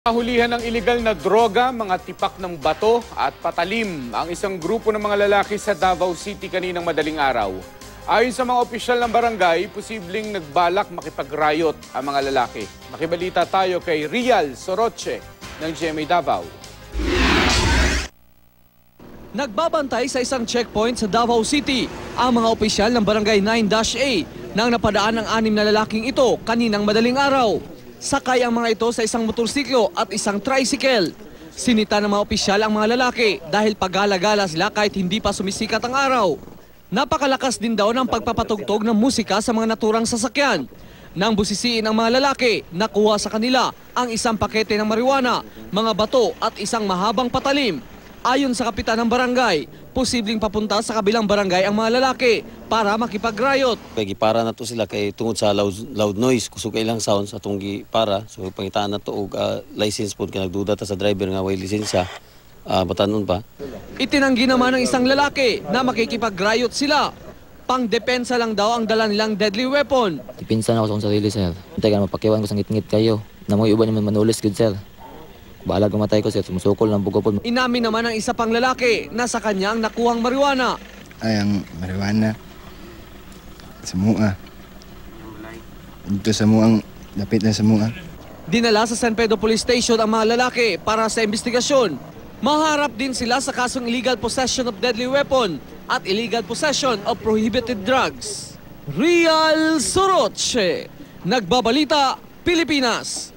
Nahulihan ng ilegal na droga, mga tipak ng bato at patalim ang isang grupo ng mga lalaki sa Davao City kaninang madaling araw. Ayon sa mga opisyal ng barangay, posibleng nagbalak makipag-riot ang mga lalaki. Makibalita tayo kay Rial Soroche ng GMA Davao. Nagbabantay sa isang checkpoint sa Davao City ang mga opisyal ng Barangay 9-A nang napadaan ang 6 na lalaking ito kaninang madaling araw. Sakay ang mga ito sa isang motorsiklo at isang tricycle. Sinita ng mga opisyal ang mga lalaki dahil pagala-gala sila kahit hindi pa sumisikat ang araw. Napakalakas din daw ng pagpapatugtog ng musika sa mga naturang sasakyan. Nang busisiin ang mga lalaki, nakuha sa kanila ang isang pakete ng marijuana, mga bato at isang mahabang patalim. Ayon sa kapitan ng barangay, posibleng papunta sa kabilang barangay ang mga lalaki para makipag-riot. Kaya gipara na to sila kay tungod sa loud noise, kusog ilang sounds atong gipara. So pangitaan na to og license po kay nagduda ta sa driver nga way lisensya. Batanon pa. Itinanggi naman ng isang lalaki na makikipag-riot sila. Pang-depensa lang daw ang dala nilang deadly weapon. Dipinsan ako sa akong sarili, sir. Hintay ka na mapakiwan ko sa ngit-ngit kayo. Namoy uban naman manulis good, sir. Bahala gumatay ko, sir. Sumusukol ng bugopon. Inamin naman ng isa pang lalaki na sa kanya ang nakuhang marijuana. Ay, ang marijuana sa mua. Ito sa muang, dapit na sa mua. Dinala sa San Pedro Police Station ang mga lalaki para sa investigasyon. Maharap din sila sa kasong illegal possession of deadly weapon at illegal possession of prohibited drugs. Rial Soroche, Nagbabalita, Pilipinas.